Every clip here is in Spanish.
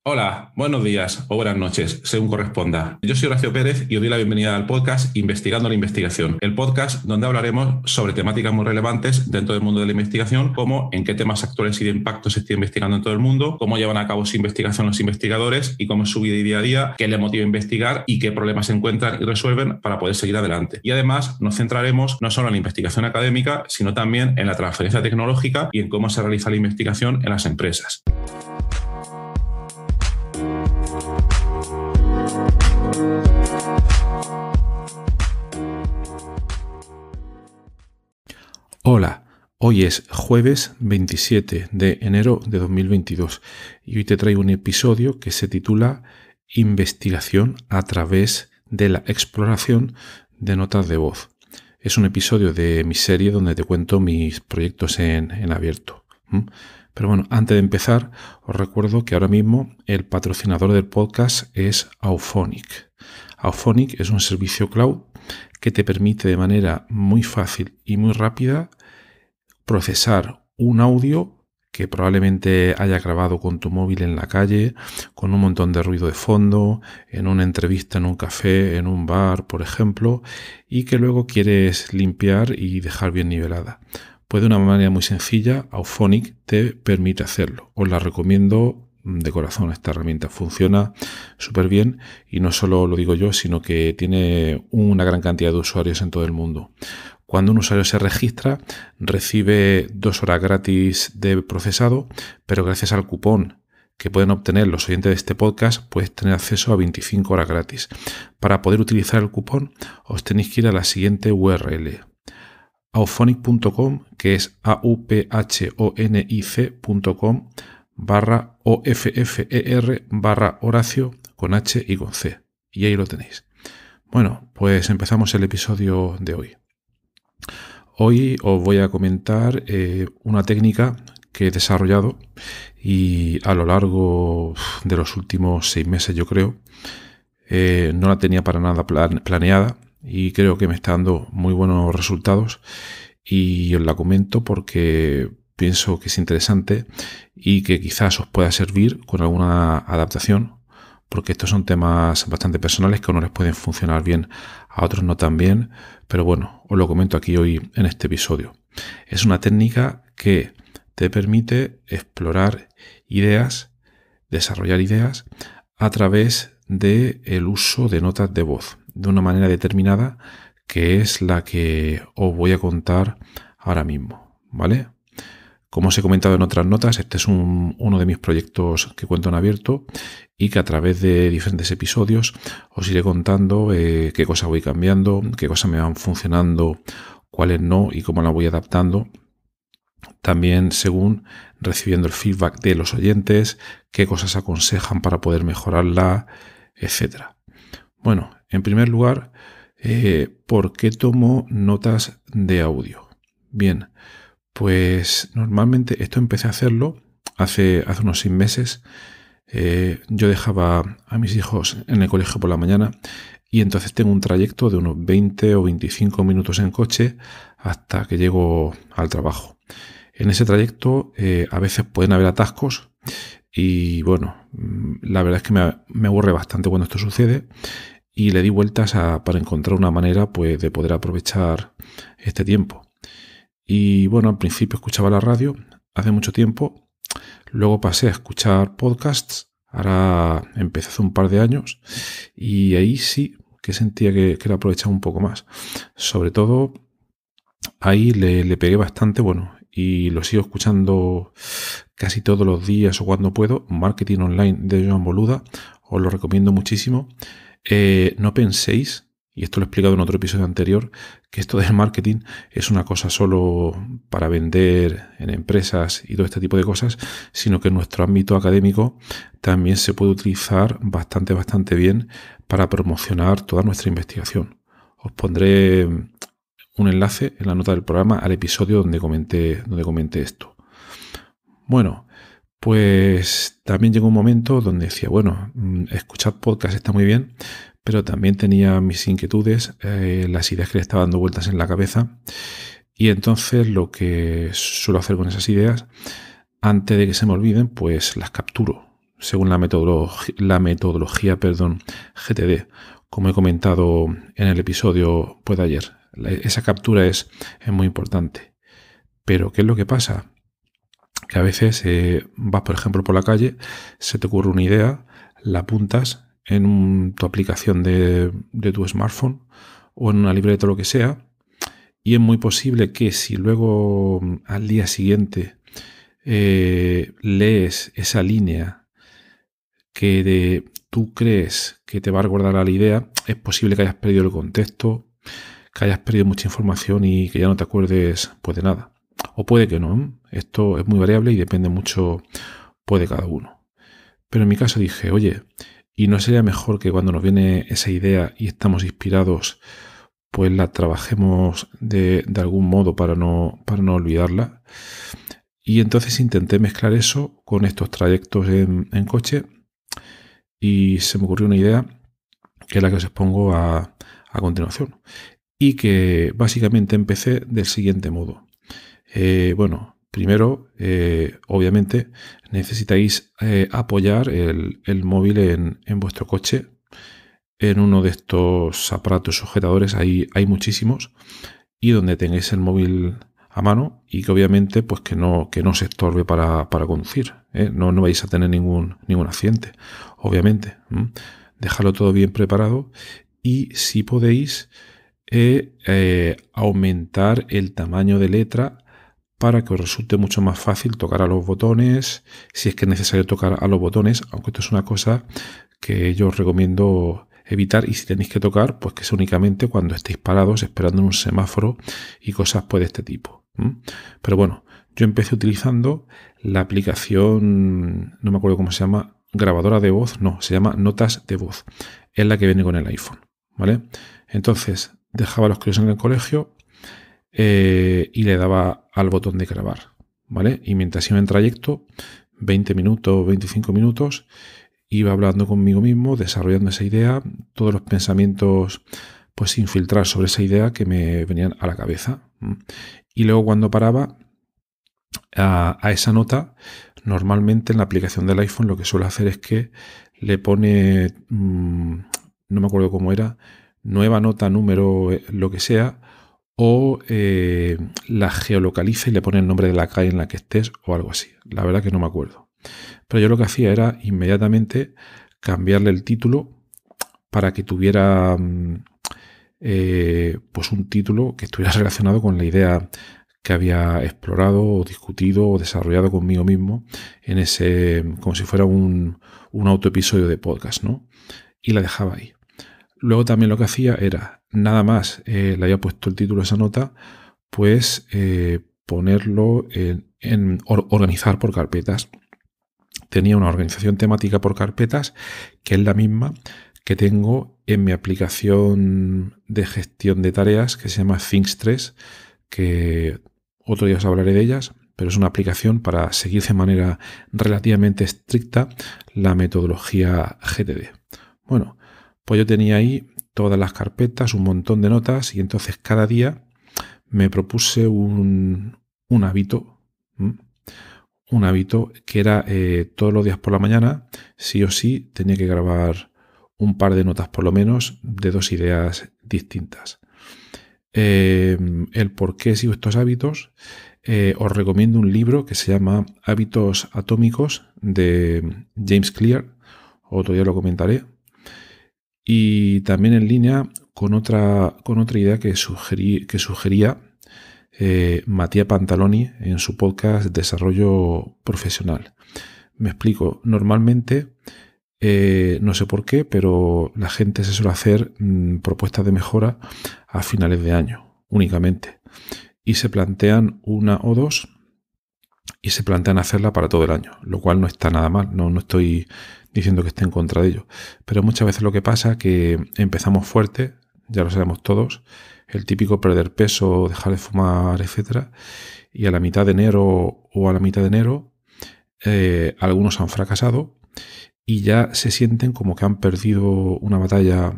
Hola, buenos días o buenas noches, según corresponda. Yo soy Horacio Pérez y os doy la bienvenida al podcast Investigando la Investigación, el podcast donde hablaremos sobre temáticas muy relevantes dentro del mundo de la investigación, como en qué temas actuales y de impacto se está investigando en todo el mundo, cómo llevan a cabo su investigación los investigadores y cómo es su vida y día a día, qué les motiva a investigar y qué problemas se encuentran y resuelven para poder seguir adelante. Y además nos centraremos no solo en la investigación académica, sino también en la transferencia tecnológica y en cómo se realiza la investigación en las empresas. Hola, hoy es jueves 27 de enero de 2022 y hoy te traigo un episodio que se titula Investigación a través de la exploración de notas de voz. Es un episodio de mi serie donde te cuento mis proyectos en abierto. Pero bueno, antes de empezar, os recuerdo que ahora mismo el patrocinador del podcast es Auphonic. Auphonic es un servicio cloud que te permite de manera muy fácil y muy rápida procesar un audio que probablemente haya grabado con tu móvil en la calle, con un montón de ruido de fondo, en una entrevista en un café, en un bar, por ejemplo, y que luego quieres limpiar y dejar bien nivelada. Pues de una manera muy sencilla, Auphonic te permite hacerlo. Os la recomiendo de corazón. Esta herramienta funciona súper bien y no solo lo digo yo, sino que tiene una gran cantidad de usuarios en todo el mundo. Cuando un usuario se registra, recibe 2 horas gratis de procesado, pero gracias al cupón que pueden obtener los oyentes de este podcast, puedes tener acceso a 25 horas gratis. Para poder utilizar el cupón, os tenéis que ir a la siguiente URL. auphonic.com, que es auphonic.com/OFFER/Horacio con H y con C. Y ahí lo tenéis. Bueno, pues empezamos el episodio de hoy. Hoy os voy a comentar una técnica que he desarrollado y a lo largo de los últimos 6 meses, yo creo, no la tenía para nada planeada y creo que me está dando muy buenos resultados y os la comento porque pienso que es interesante y que quizás os pueda servir con alguna adaptación, porque estos son temas bastante personales que a unos les pueden funcionar bien, a otros no tan bien, pero bueno, os lo comento aquí hoy en este episodio. Es una técnica que te permite explorar ideas, desarrollar ideas a través del uso de notas de voz, de una manera determinada que es la que os voy a contar ahora mismo, ¿vale? Como os he comentado en otras notas, este es uno de mis proyectos que cuento en abierto y que a través de diferentes episodios os iré contando qué cosas voy cambiando, qué cosas me van funcionando, cuáles no y cómo las voy adaptando. También según recibiendo el feedback de los oyentes, qué cosas aconsejan para poder mejorarla, etc. Bueno, en primer lugar, ¿por qué tomo notas de audio? Bien, pues normalmente esto empecé a hacerlo hace unos 6 meses. Yo dejaba a mis hijos en el colegio por la mañana y entonces tengo un trayecto de unos 20 o 25 minutos en coche hasta que llego al trabajo. En ese trayecto a veces pueden haber atascos y bueno, la verdad es que me aburre bastante cuando esto sucede y le di vueltas para encontrar una manera pues, de poder aprovechar este tiempo. Y bueno, al principio escuchaba la radio hace mucho tiempo, luego pasé a escuchar podcasts, ahora empecé hace un par de años y ahí sí que sentía que la aprovechaba un poco más. Sobre todo ahí le pegué bastante, bueno, y lo sigo escuchando casi todos los días o cuando puedo. Marketing Online de Joan Boluda, os lo recomiendo muchísimo. No penséis, y esto lo he explicado en otro episodio anterior, que esto del marketing es una cosa solo para vender en empresas y todo este tipo de cosas, sino que en nuestro ámbito académico también se puede utilizar bastante bien para promocionar toda nuestra investigación. Os pondré un enlace en la nota del programa al episodio donde comenté esto. Bueno, pues también llegó un momento donde decía, bueno, escuchar podcast está muy bien, pero también tenía mis inquietudes, las ideas que le estaba dando vueltas en la cabeza. Y entonces lo que suelo hacer con esas ideas, antes de que se me olviden, pues las capturo. según la metodología GTD, como he comentado en el episodio de ayer. Esa captura es muy importante. Pero ¿qué es lo que pasa? Que a veces vas, por ejemplo, por la calle, se te ocurre una idea, la apuntas en tu aplicación de tu smartphone o en una libreta o lo que sea, y es muy posible que si luego al día siguiente lees esa línea que tú crees que te va a recordar a la idea, es posible que hayas perdido el contexto, que hayas perdido mucha información y que ya no te acuerdes pues, de nada. O puede que no. Esto es muy variable y depende mucho de cada uno. Pero en mi caso dije, oye, ¿y no sería mejor que cuando nos viene esa idea y estamos inspirados, pues la trabajemos de algún modo para no olvidarla? Y entonces intenté mezclar eso con estos trayectos en coche y se me ocurrió una idea que es la que os expongo a continuación. Y que básicamente empecé del siguiente modo. Bueno, primero, obviamente, necesitáis apoyar el móvil en vuestro coche en uno de estos aparatos sujetadores. Hay muchísimos, y donde tengáis el móvil a mano y que obviamente pues que no se estorbe para conducir. No vais a tener ningún accidente, obviamente. Dejadlo todo bien preparado y si podéis aumentar el tamaño de letra para que os resulte mucho más fácil tocar a los botones, si es que es necesario tocar a los botones, aunque esto es una cosa que yo os recomiendo evitar, y si tenéis que tocar, pues que sea únicamente cuando estéis parados esperando en un semáforo y cosas pues de este tipo. Pero bueno, yo empecé utilizando la aplicación, no me acuerdo cómo se llama, grabadora de voz, no, se llama Notas de Voz, es la que viene con el iPhone, ¿vale? Entonces dejaba a los críos en el colegio y le daba al botón de grabar, ¿vale? Y mientras iba en trayecto, 20 minutos, 25 minutos, iba hablando conmigo mismo, desarrollando esa idea, todos los pensamientos pues sin filtrar sobre esa idea que me venían a la cabeza. Y luego cuando paraba a esa nota, normalmente en la aplicación del iPhone lo que suele hacer es que le pone, no me acuerdo cómo era, nueva nota, número, lo que sea, o la geolocaliza y le pone el nombre de la calle en la que estés o algo así. La verdad que no me acuerdo. Pero yo lo que hacía era inmediatamente cambiarle el título para que tuviera pues un título que estuviera relacionado con la idea que había explorado o discutido o desarrollado conmigo mismo en ese, como si fuera un autoepisodio de podcast, ¿no? Y la dejaba ahí. Luego también lo que hacía era, nada más le había puesto el título a esa nota, pues ponerlo en organizar por carpetas. Tenía una organización temática por carpetas que es la misma que tengo en mi aplicación de gestión de tareas que se llama Things3, que otro día os hablaré de ellas, pero es una aplicación para seguir de manera relativamente estricta la metodología GTD. Bueno, pues yo tenía ahí todas las carpetas, un montón de notas, y entonces cada día me propuse un hábito. Un hábito que era todos los días por la mañana, sí o sí, tenía que grabar un par de notas por lo menos de dos ideas distintas. El por qué sigo estos hábitos, os recomiendo un libro que se llama Hábitos Atómicos de James Clear, otro día lo comentaré, y también en línea con otra idea que sugería Mattia Pantaloni en su podcast Desarrollo Profesional. Me explico. Normalmente, no sé por qué, pero la gente se suele hacer propuestas de mejora a finales de año únicamente. Y se plantean una o dos y se plantean hacerla para todo el año, lo cual no está nada mal. No estoy diciendo que esté en contra de ello. Pero muchas veces lo que pasa es que empezamos fuerte, ya lo sabemos todos, el típico perder peso, dejar de fumar, etcétera, y a la mitad de enero algunos han fracasado y ya se sienten como que han perdido una batalla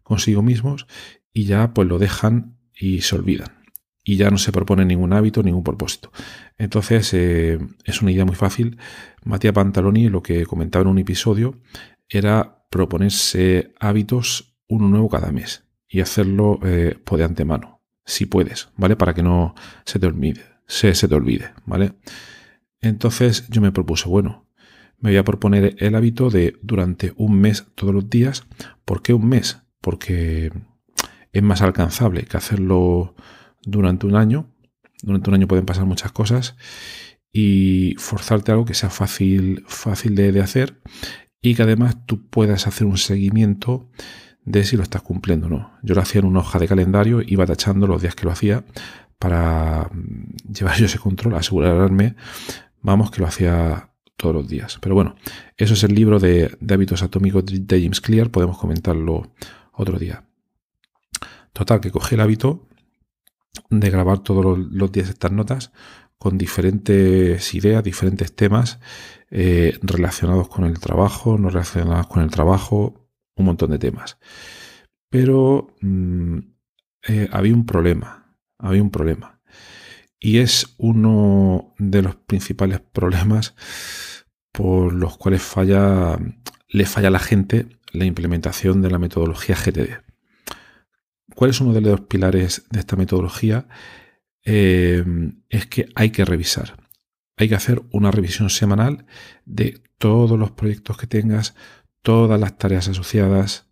consigo mismos y ya pues lo dejan y se olvidan. y ya no se propone ningún hábito, ningún propósito. Entonces, es una idea muy fácil. Mattia Pantaloni, lo que comentaba en un episodio, era proponerse hábitos uno nuevo cada mes y hacerlo pues de antemano, si puedes, ¿vale? Para que no se te olvide, se te olvide, ¿vale? Entonces yo me propuse, bueno, me voy a proponer el hábito de durante un mes todos los días. ¿Por qué un mes? Porque es más alcanzable que hacerlo durante un año. Durante un año pueden pasar muchas cosas y forzarte algo que sea fácil de hacer y que además tú puedas hacer un seguimiento de si lo estás cumpliendo o no. Yo lo hacía en una hoja de calendario, iba tachando los días que lo hacía para llevar yo ese control, asegurarme, vamos, que lo hacía todos los días. Pero bueno, eso es el libro de hábitos atómicos de James Clear, podemos comentarlo otro día. Total, que cogí el hábito de grabar todos los días estas notas con diferentes ideas, diferentes temas relacionados con el trabajo, no relacionados con el trabajo, un montón de temas. Pero había un problema. Y es uno de los principales problemas por los cuales le falla a la gente la implementación de la metodología GTD. ¿Cuál es uno de los pilares de esta metodología? Es que hay que revisar. Hay que hacer una revisión semanal de todos los proyectos que tengas, todas las tareas asociadas,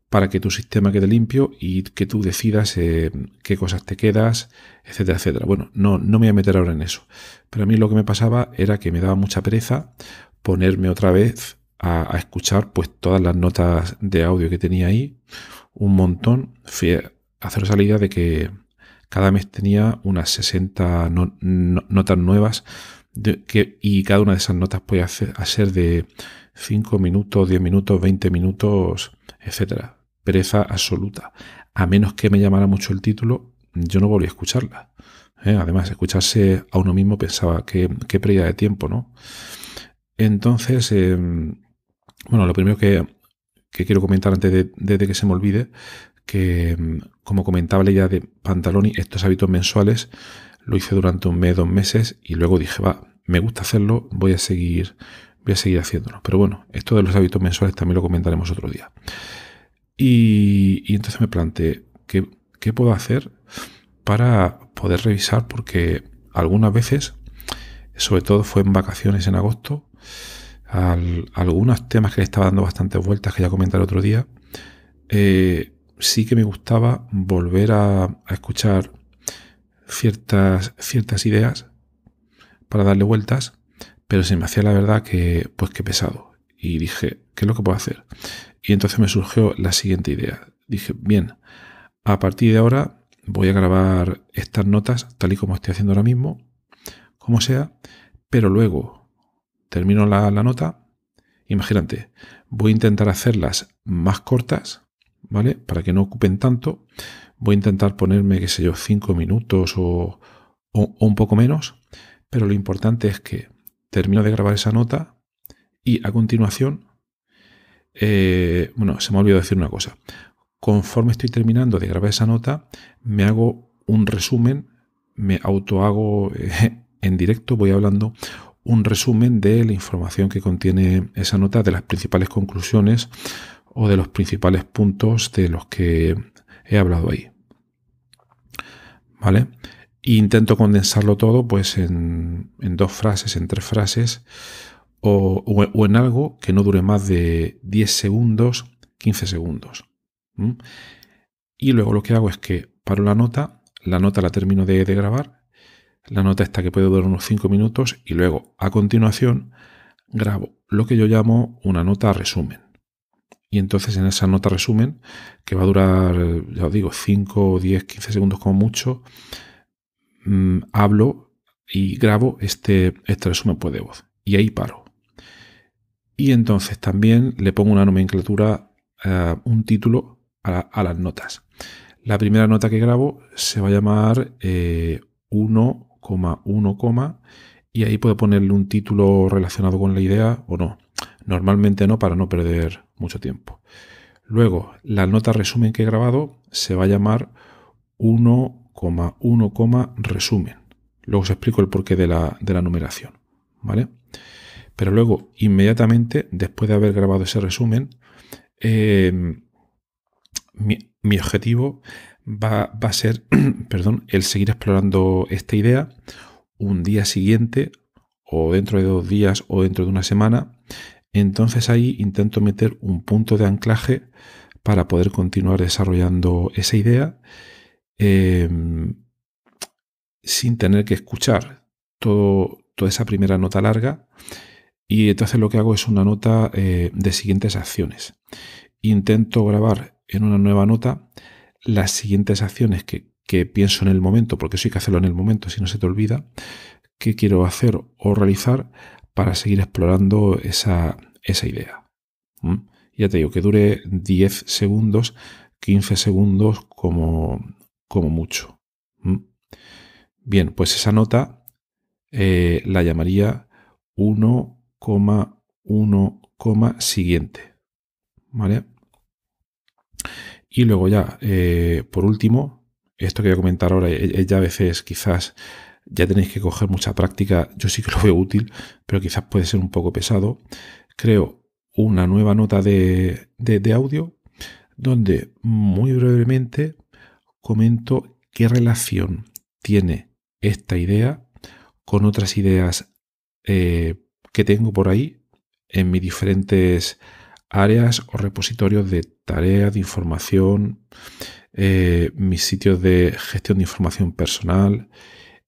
para que tu sistema quede limpio y que tú decidas qué cosas te quedas, etcétera, etcétera. Bueno, no me voy a meter ahora en eso. Pero a mí lo que me pasaba era que me daba mucha pereza ponerme otra vez a escuchar pues todas las notas de audio que tenía ahí, un montón. Haceros la idea de que cada mes tenía unas 60 notas nuevas y cada una de esas notas puede ser de 5 minutos, 10 minutos, 20 minutos, etcétera. Pereza absoluta. A menos que me llamara mucho el título, yo no volví a escucharla. Además, escucharse a uno mismo pensaba qué pérdida de tiempo, ¿no? Entonces, bueno, lo primero que quiero comentar antes de que se me olvide, que como comentaba la idea de Pantaloni, estos hábitos mensuales lo hice durante un mes, 2 meses y luego dije, me gusta hacerlo, voy a seguir haciéndolo. Pero bueno, esto de los hábitos mensuales también lo comentaremos otro día. Y entonces me planteé, ¿qué puedo hacer para poder revisar? Porque algunas veces, sobre todo fue en vacaciones en agosto, algunos temas que le estaba dando bastantes vueltas, que ya comentaré otro día, sí que me gustaba volver a escuchar ciertas ideas para darle vueltas, pero se me hacía la verdad que pesado. Y dije, ¿qué es lo que puedo hacer? Y entonces me surgió la siguiente idea. Dije, bien, a partir de ahora voy a grabar estas notas tal y como estoy haciendo ahora mismo, como sea, pero luego termino la nota. Imagínate, voy a intentar hacerlas más cortas, ¿vale? Para que no ocupen tanto. Voy a intentar ponerme, 5 minutos o un poco menos, pero lo importante es que termino de grabar esa nota y a continuación, se me ha olvidado decir una cosa. Conforme estoy terminando de grabar esa nota, me hago un resumen, me autohago en directo, voy hablando un resumen de la información que contiene esa nota, de las principales conclusiones o de los principales puntos de los que he hablado ahí. ¿Vale? E intento condensarlo todo pues en 2 frases, en 3 frases o en algo que no dure más de 10 segundos, 15 segundos. Y luego lo que hago es que paro la nota la termino de grabar, la nota esta que puede durar unos 5 minutos y luego a continuación grabo lo que yo llamo una nota resumen. Y entonces en esa nota resumen, que va a durar, ya os digo, 5, 10, 15 segundos como mucho, hablo y grabo este resumen pues de voz. Y ahí paro. Y entonces también le pongo una nomenclatura, un título a las notas. La primera nota que grabo se va a llamar 1,1, y ahí puedo ponerle un título relacionado con la idea o no. Normalmente no, para no perder mucho tiempo. Luego, la nota resumen que he grabado se va a llamar 1,2, 1,1, resumen. Luego os explico el porqué de la numeración, ¿vale? Pero luego, inmediatamente, después de haber grabado ese resumen, mi objetivo va a ser el seguir explorando esta idea un día siguiente, o dentro de 2 días, o dentro de una semana. Entonces ahí intento meter un punto de anclaje para poder continuar desarrollando esa idea sin tener que escuchar toda esa primera nota larga. Y entonces lo que hago es una nota de siguientes acciones. Intento grabar en una nueva nota las siguientes acciones que pienso en el momento, porque eso hay que hacerlo en el momento si no se te olvida, qué quiero hacer o realizar para seguir explorando esa idea. Ya te digo, que dure 10 segundos, 15 segundos como mucho. Bien, pues esa nota la llamaría 1,1, siguiente. ¿Vale? Y luego ya, por último, esto que voy a comentar ahora, ya a veces quizás ya tenéis que coger mucha práctica, yo sí que lo veo útil, pero quizás puede ser un poco pesado. Creo una nueva nota de audio donde muy brevemente comento qué relación tiene esta idea con otras ideas que tengo por ahí en mis diferentes áreas o repositorios de tareas, de información, mis sitios de gestión de información personal,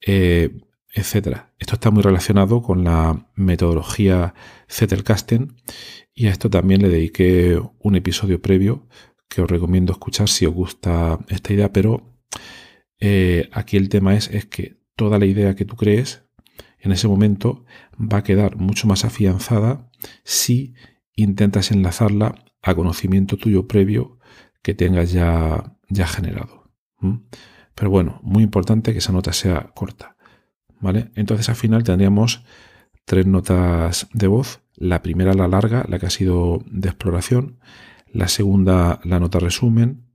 etcétera. Esto está muy relacionado con la metodología Zettelkasten, y a esto también le dediqué un episodio previo que os recomiendo escuchar si os gusta esta idea, pero aquí el tema es que toda la idea que tú crees en ese momento va a quedar mucho más afianzada si intentas enlazarla a conocimiento tuyo previo que tengas ya generado. Pero bueno, muy importante que esa nota sea corta, ¿vale? Entonces al final tendríamos 3 notas de voz. La primera, la larga, la que ha sido de exploración. La segunda, la nota resumen.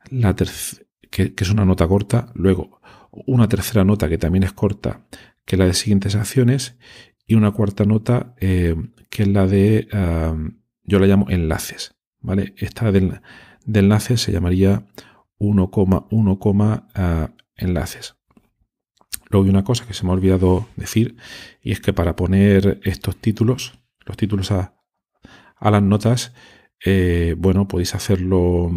La que es una nota corta. Luego una tercera nota que también es corta, que es la de siguientes acciones. Y una cuarta nota que es la de, yo la llamo enlaces, ¿vale? Esta de enlaces se llamaría 1,1, enlaces. Luego hay una cosa que se me ha olvidado decir, y es que para poner estos títulos, los títulos a las notas, bueno, podéis hacerlo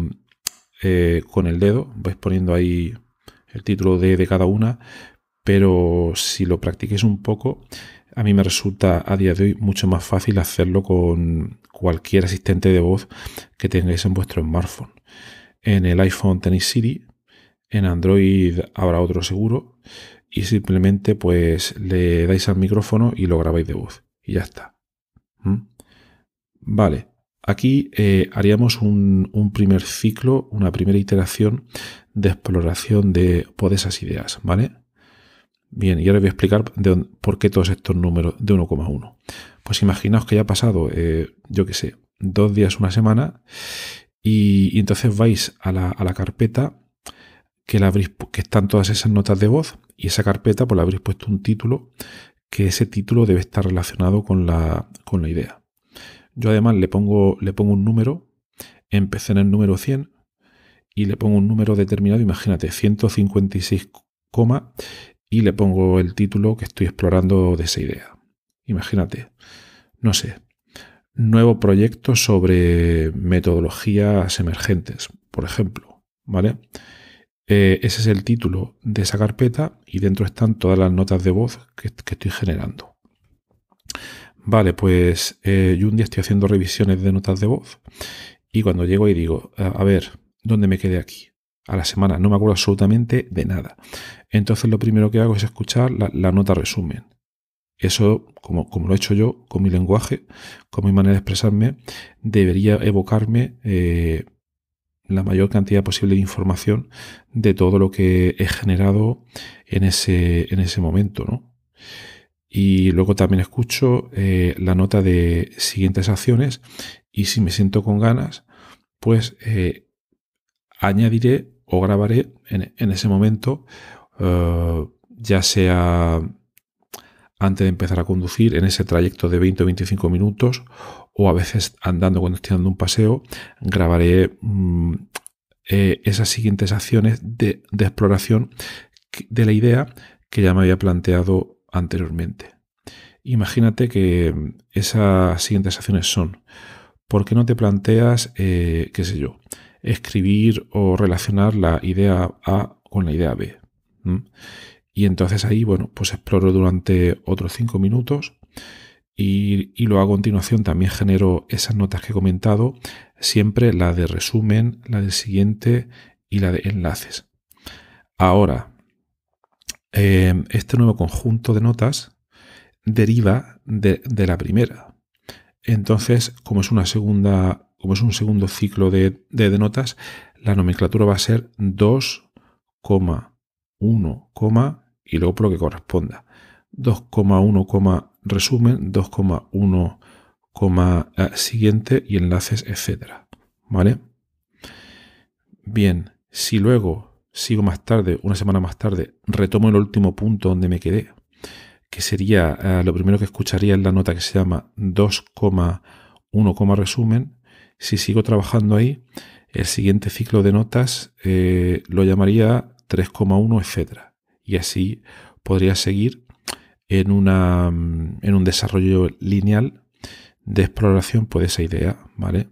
con el dedo, vais poniendo ahí el título de cada una, pero si lo practiquéis un poco, a mí me resulta a día de hoy mucho más fácil hacerlo con cualquier asistente de voz que tengáis en vuestro smartphone. En el iPhone tenéis Siri, en Android habrá otro seguro, y simplemente pues le dais al micrófono y lo grabáis de voz y ya está. Vale, aquí haríamos un primer ciclo, una primera iteración de exploración de esas ideas, ¿vale? Bien, y ahora voy a explicar por qué todos estos números de 1,1. Pues imaginaos que ya ha pasado, yo qué sé, 2 días, una semana, y entonces vais a la carpeta que están todas esas notas de voz, y esa carpeta pues le habréis puesto un título, que ese título debe estar relacionado con la idea. Yo además le pongo un número, empecé en el número 100 y le pongo un número determinado, imagínate, 156, y le pongo el título que estoy explorando de esa idea. Imagínate, no sé, nuevo proyecto sobre metodologías emergentes, por ejemplo, ¿vale? Ese es el título de esa carpeta y dentro están todas las notas de voz que estoy generando. Vale, pues yo un día estoy haciendo revisiones de notas de voz y cuando llego y digo, a ver, ¿dónde me quedé aquí? A la semana, no me acuerdo absolutamente de nada. Entonces lo primero que hago es escuchar la nota resumen. Eso, como lo he hecho yo, con mi lenguaje, con mi manera de expresarme, debería evocarme la mayor cantidad posible de información de todo lo que he generado en ese momento, ¿no? Y luego también escucho la nota de siguientes acciones y si me siento con ganas, pues añadiré o grabaré en ese momento, ya sea antes de empezar a conducir, en ese trayecto de 20 o 25 minutos, o a veces andando cuando estoy dando un paseo, grabaré esas siguientes acciones de exploración de la idea que ya me había planteado anteriormente. Imagínate que esas siguientes acciones son: ¿por qué no te planteas, qué sé yo, escribir o relacionar la idea A con la idea B? Y entonces ahí, bueno, pues exploro durante otros 5 minutos y luego a continuación también genero esas notas que he comentado, siempre la de resumen, la del siguiente y la de enlaces. Ahora, este nuevo conjunto de notas deriva de la primera. Entonces, como es un segundo ciclo de notas, la nomenclatura va a ser 2,1, y luego por lo que corresponda. 2,1, resumen, 2,1, siguiente y enlaces, etcétera. ¿Vale? Bien, si luego sigo más tarde, una semana más tarde, retomo el último punto donde me quedé, que sería lo primero que escucharía es la nota que se llama 2,1, resumen. Si sigo trabajando ahí, el siguiente ciclo de notas lo llamaría 3,1, etcétera. Y así podría seguir en un desarrollo lineal de exploración de esa idea, ¿vale?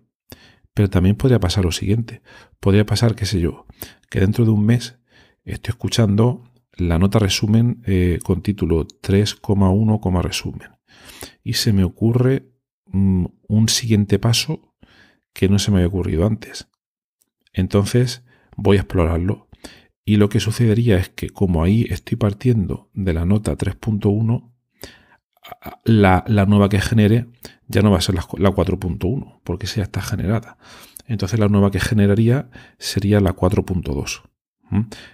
Pero también podría pasar lo siguiente. Podría pasar, qué sé yo, que dentro de un mes estoy escuchando la nota resumen con título 3,1, resumen. Y se me ocurre un siguiente paso que no se me había ocurrido antes. Entonces voy a explorarlo. Y lo que sucedería es que, como ahí estoy partiendo de la nota 3,1, la nueva que genere ya no va a ser la 4,1, porque esa ya está generada. Entonces la nueva que generaría sería la 4,2.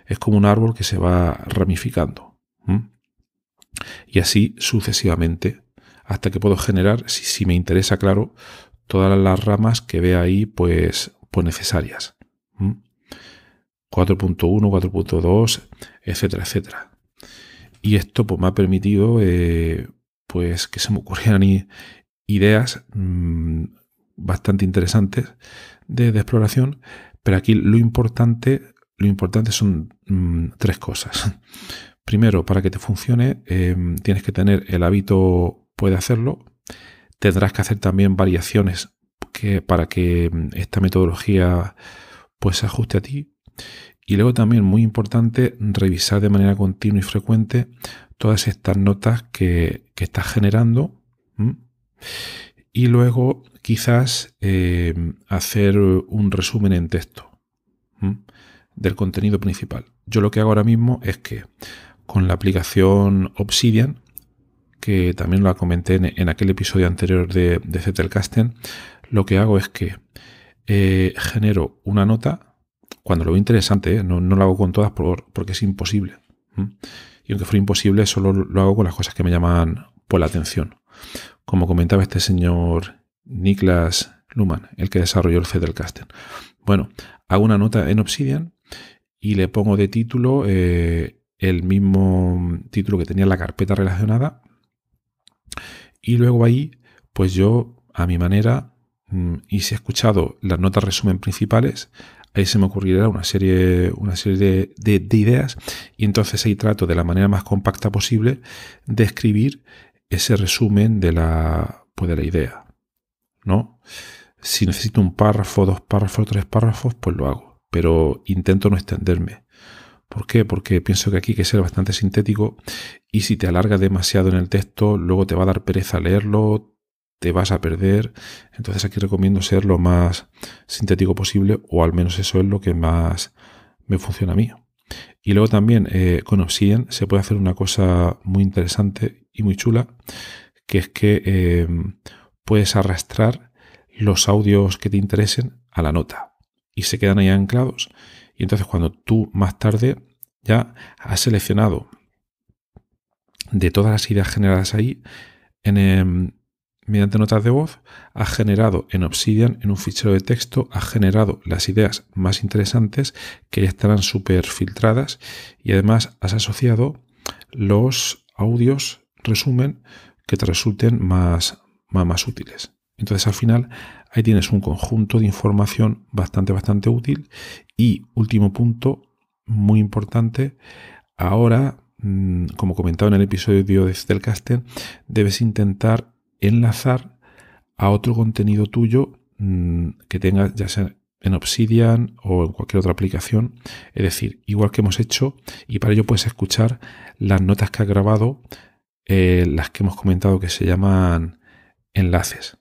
Es como un árbol que se va ramificando. Y así sucesivamente, hasta que puedo generar, si me interesa, claro, todas las ramas que vea ahí pues necesarias. 4,1, 4,2, etcétera, etcétera. Y esto pues me ha permitido pues que se me ocurrieran ideas bastante interesantes de exploración, pero aquí lo importante son 3 cosas. Primero, para que te funcione, tienes que tener el hábito de hacerlo. Tendrás que hacer también variaciones para que esta metodología pues se ajuste a ti. Y luego también, muy importante, revisar de manera continua y frecuente todas estas notas que estás generando. Y luego quizás hacer un resumen en texto del contenido principal. Yo lo que hago ahora mismo es que con la aplicación Obsidian, que también la comenté en aquel episodio anterior de Zettelkasten, lo que hago es que genero una nota. Cuando lo veo interesante, no lo hago con todas porque es imposible. Y aunque fuera imposible, solo lo hago con las cosas que me llaman por la atención. Como comentaba este señor Niklas Luhmann, el que desarrolló el Zettelkasten. Bueno, hago una nota en Obsidian y le pongo de título el mismo título que tenía en la carpeta relacionada. Y luego ahí, pues yo, a mi manera, y si he escuchado las notas resumen principales, ahí se me ocurrirá una serie de ideas, y entonces ahí trato de la manera más compacta posible de escribir ese resumen de la idea, ¿no? Si necesito un párrafo, 2 párrafos, 3 párrafos, pues lo hago, pero intento no extenderme. ¿Por qué? Porque pienso que aquí hay que ser bastante sintético, y si te alargas demasiado en el texto, luego te va a dar pereza leerlo, te vas a perder. Entonces aquí recomiendo ser lo más sintético posible, o al menos eso es lo que más me funciona a mí. Y luego también con Obsidian se puede hacer una cosa muy interesante y muy chula, que es que puedes arrastrar los audios que te interesen a la nota y se quedan ahí anclados. Y entonces cuando tú más tarde ya has seleccionado de todas las ideas generadas ahí, en mediante notas de voz, has generado en Obsidian, en un fichero de texto, has generado las ideas más interesantes que ya estarán súper filtradas y además has asociado los audios resumen que te resulten más útiles. Entonces al final ahí tienes un conjunto de información bastante útil. Y último punto, muy importante, ahora, como comentaba en el episodio de Stellcaster, debes intentar enlazar a otro contenido tuyo que tengas, ya sea en Obsidian o en cualquier otra aplicación. Es decir, igual que hemos hecho, y para ello puedes escuchar las notas que has grabado, las que hemos comentado que se llaman enlaces.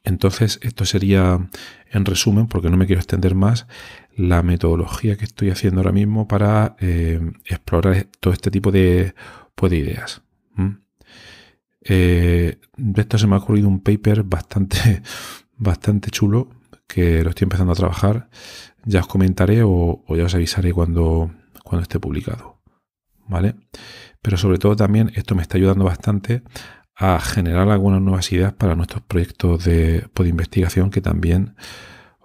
Entonces, esto sería, en resumen, porque no me quiero extender más, la metodología que estoy haciendo ahora mismo para explorar todo este tipo de ideas. De esto se me ha ocurrido un paper bastante chulo, que lo estoy empezando a trabajar. Ya os comentaré o ya os avisaré cuando esté publicado, ¿vale? Pero sobre todo también esto me está ayudando bastante a generar algunas nuevas ideas para nuestros proyectos de investigación, que también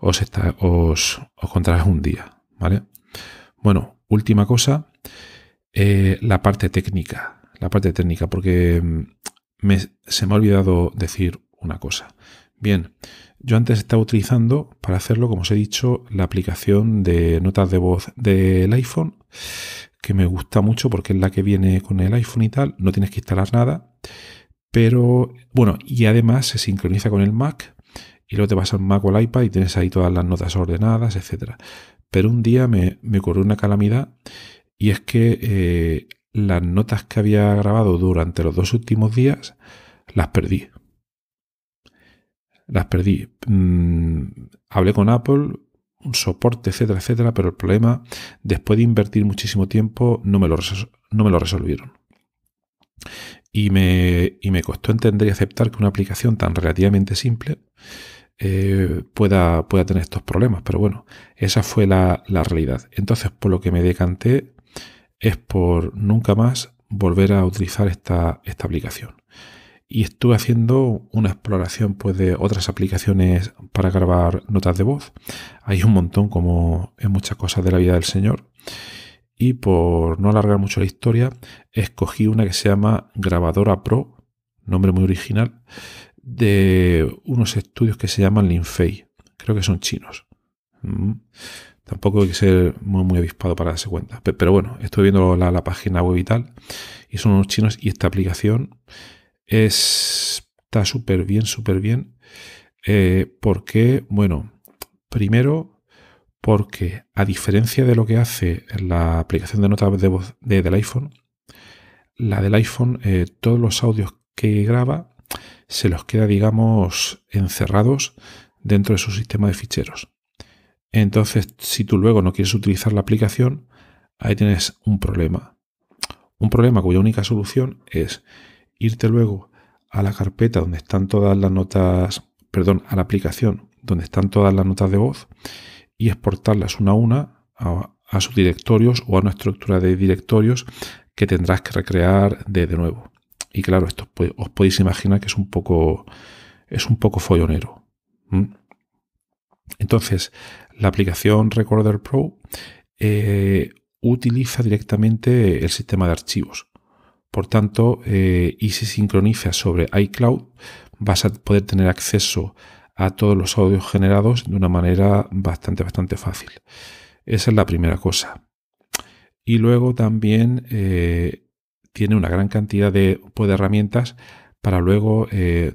os contaré un día, ¿vale? Bueno, última cosa, la parte técnica, porque se me ha olvidado decir una cosa. Bien, yo antes estaba utilizando para hacerlo, como os he dicho, la aplicación de notas de voz del iPhone, que me gusta mucho porque es la que viene con el iPhone y tal, no tienes que instalar nada. Pero bueno, y además se sincroniza con el Mac y luego te vas al Mac o al iPad y tienes ahí todas las notas ordenadas, etcétera. Pero un día me ocurrió una calamidad, y es que las notas que había grabado durante los 2 últimos días las perdí. Hablé con Apple, un soporte, etcétera, pero el problema, después de invertir muchísimo tiempo, no me lo resolvieron. Y me costó entender y aceptar que una aplicación tan relativamente simple pueda tener estos problemas. Pero bueno, esa fue la realidad. Entonces, por lo que me decanté es por nunca más volver a utilizar esta aplicación. Y estuve haciendo una exploración pues, de otras aplicaciones para grabar notas de voz. Hay un montón, como en muchas cosas de la vida del Señor. Y por no alargar mucho la historia, escogí una que se llama Grabadora Pro, nombre muy original, de unos estudios que se llaman Linfei. Creo que son chinos. Tampoco hay que ser muy avispado para darse cuenta. Pero bueno, estoy viendo la página web y tal, y son unos chinos, y esta aplicación está súper bien. Porque, bueno, primero, porque a diferencia de lo que hace la aplicación de notas de voz del iPhone, la del iPhone, todos los audios que graba se los queda, digamos, encerrados dentro de su sistema de ficheros. Entonces, si tú luego no quieres utilizar la aplicación, ahí tienes un problema. Un problema cuya única solución es irte luego a la carpeta donde están todas las notas, a la aplicación donde están todas las notas de voz, y exportarlas una a una a sus directorios o a una estructura de directorios que tendrás que recrear de nuevo. Y claro, esto os podéis imaginar que es un poco follonero. Entonces, la aplicación Recorder Pro utiliza directamente el sistema de archivos. Por tanto, y si sincronizas sobre iCloud, vas a poder tener acceso a todos los audios generados de una manera bastante fácil. Esa es la primera cosa. Y luego también tiene una gran cantidad de herramientas para luego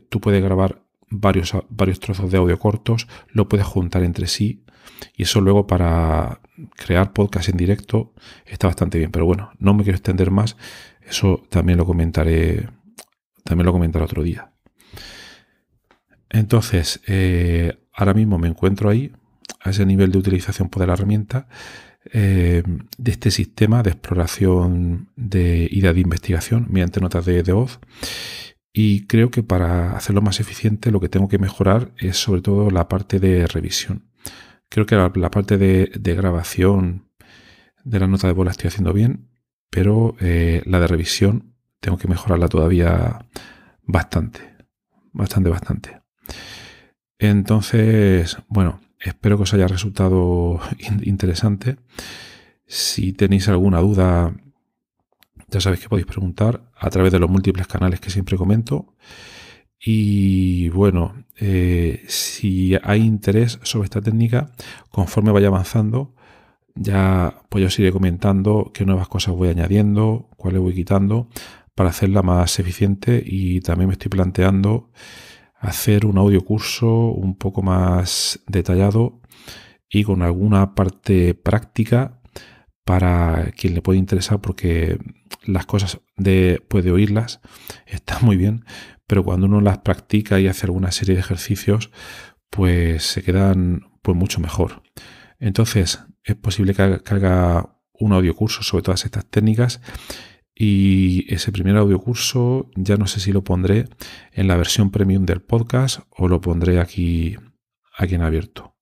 tú puedes grabar varios trozos de audio cortos, lo puedes juntar entre sí, y eso luego para crear podcast en directo está bastante bien. Pero bueno, no me quiero extender más, eso también lo comentaré otro día. Entonces, ahora mismo me encuentro ahí, a ese nivel de utilización de la herramienta, de este sistema de exploración y de investigación mediante notas de voz. Y creo que para hacerlo más eficiente lo que tengo que mejorar es sobre todo la parte de revisión. Creo que la parte de grabación de la nota de voz la estoy haciendo bien, pero la de revisión tengo que mejorarla todavía bastante. Entonces, bueno, espero que os haya resultado interesante. Si tenéis alguna duda, ya sabéis que podéis preguntar a través de los múltiples canales que siempre comento. Y bueno, si hay interés sobre esta técnica, conforme vaya avanzando, ya pues yo os iré comentando qué nuevas cosas voy añadiendo, cuáles voy quitando para hacerla más eficiente, y también me estoy planteando hacer un audio curso un poco más detallado y con alguna parte práctica para quien le puede interesar, porque las cosas de oírlas están muy bien, pero cuando uno las practica y hace alguna serie de ejercicios, pues se quedan pues mucho mejor. Entonces, es posible que haga un audiocurso sobre todas estas técnicas, y ese primer audiocurso ya no sé si lo pondré en la versión premium del podcast o lo pondré aquí en abierto.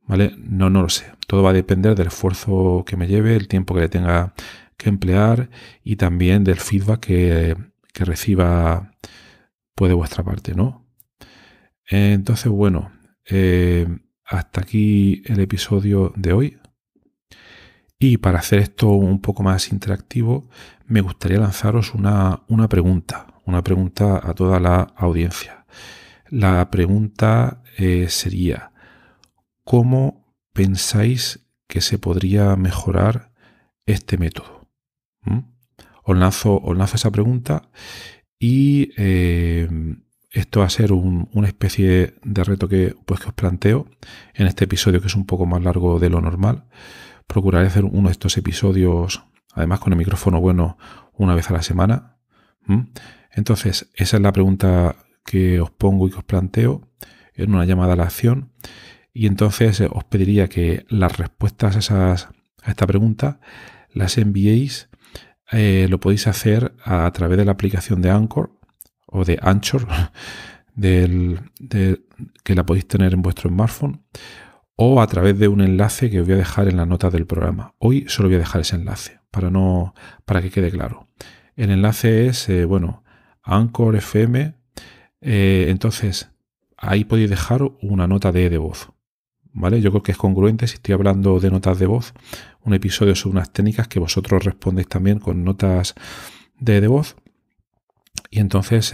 ¿Vale? No lo sé. Todo va a depender del esfuerzo que me lleve, el tiempo que le tenga que emplear y también del feedback que reciba pues de vuestra parte, ¿no? Entonces, bueno, hasta aquí el episodio de hoy. Y para hacer esto un poco más interactivo, me gustaría lanzaros una pregunta a toda la audiencia. La pregunta sería: ¿cómo pensáis que se podría mejorar este método? Os lanzo esa pregunta, y esto va a ser una especie de reto que os planteo en este episodio, que es un poco más largo de lo normal. Procuraré hacer uno de estos episodios, además con el micrófono bueno, una vez a la semana. Entonces, esa es la pregunta que os pongo y que os planteo en una llamada a la acción. Y entonces os pediría que las respuestas a esta pregunta las enviéis. Lo podéis hacer a través de la aplicación de Anchor o de Anchor, que la podéis tener en vuestro smartphone, o a través de un enlace que os voy a dejar en las notas del programa. Hoy solo voy a dejar ese enlace para que quede claro. El enlace es, Anchor FM. Entonces, ahí podéis dejar una nota de voz. ¿Vale? Yo creo que es congruente si estoy hablando de notas de voz, un episodio sobre unas técnicas, que vosotros respondéis también con notas de voz. Y entonces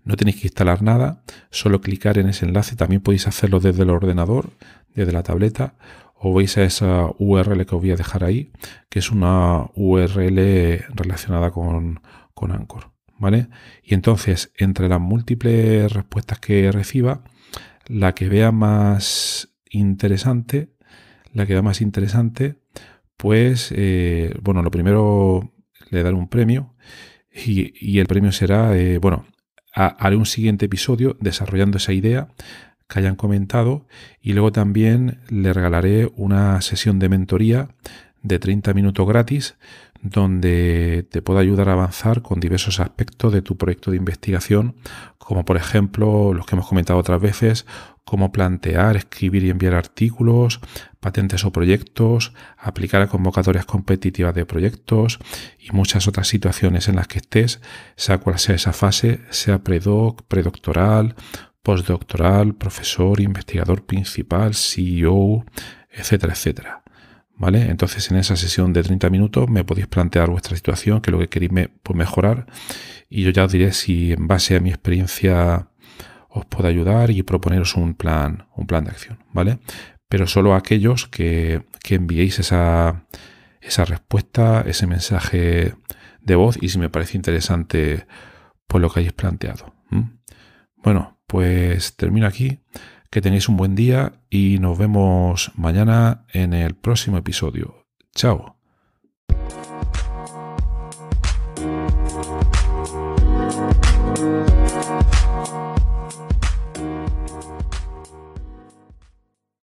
no tenéis que instalar nada, solo clicar en ese enlace. También podéis hacerlo desde el ordenador, desde la tableta, o vais a esa URL que os voy a dejar ahí, que es una URL relacionada con Anchor, ¿vale? Y entonces, entre las múltiples respuestas que reciba, la que vea más interesante, pues, lo primero le daré un premio, y el premio será, haré un siguiente episodio desarrollando esa idea que hayan comentado, y luego también le regalaré una sesión de mentoría de 30 minutos gratis, donde te puedo ayudar a avanzar con diversos aspectos de tu proyecto de investigación, como por ejemplo los que hemos comentado otras veces: cómo plantear, escribir y enviar artículos, patentes o proyectos, aplicar a convocatorias competitivas de proyectos y muchas otras situaciones en las que estés, sea cual sea esa fase, sea predoc, predoctoral, postdoctoral, profesor, investigador principal, CEO, etcétera, etcétera. ¿Vale? Entonces, en esa sesión de 30 minutos me podéis plantear vuestra situación, que es lo que queréis mejorar, y yo ya os diré si en base a mi experiencia os puedo ayudar y proponeros un plan de acción, ¿vale? Pero solo aquellos que enviéis esa respuesta, ese mensaje de voz, y si me parece interesante pues lo que hayáis planteado. Bueno, pues termino aquí. Que tengáis un buen día y nos vemos mañana en el próximo episodio. Chao.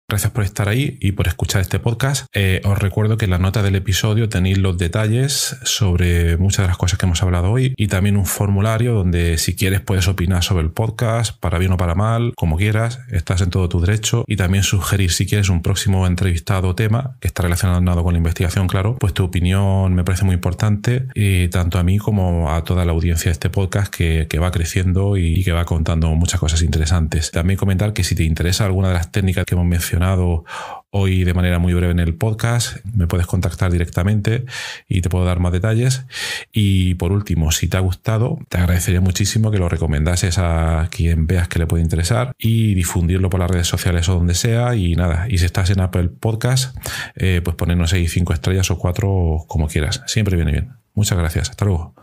Gracias por estar ahí y por escuchar este podcast. Os recuerdo que en la nota del episodio tenéis los detalles sobre muchas de las cosas que hemos hablado hoy y también un formulario donde si quieres puedes opinar sobre el podcast, para bien o para mal, como quieras, estás en todo tu derecho, y también sugerir si quieres un próximo entrevistado o tema que está relacionado con la investigación, claro, pues tu opinión me parece muy importante, tanto a mí como a toda la audiencia de este podcast que va creciendo y que va contando muchas cosas interesantes. También comentar que si te interesa alguna de las técnicas que hemos mencionado hoy de manera muy breve en el podcast, me puedes contactar directamente y te puedo dar más detalles. Y por último, si te ha gustado, te agradecería muchísimo que lo recomendases a quien veas que le puede interesar y difundirlo por las redes sociales o donde sea. Y nada, y si estás en Apple Podcast, pues ponernos ahí 5 estrellas o 4 como quieras. Siempre viene bien. Muchas gracias. Hasta luego.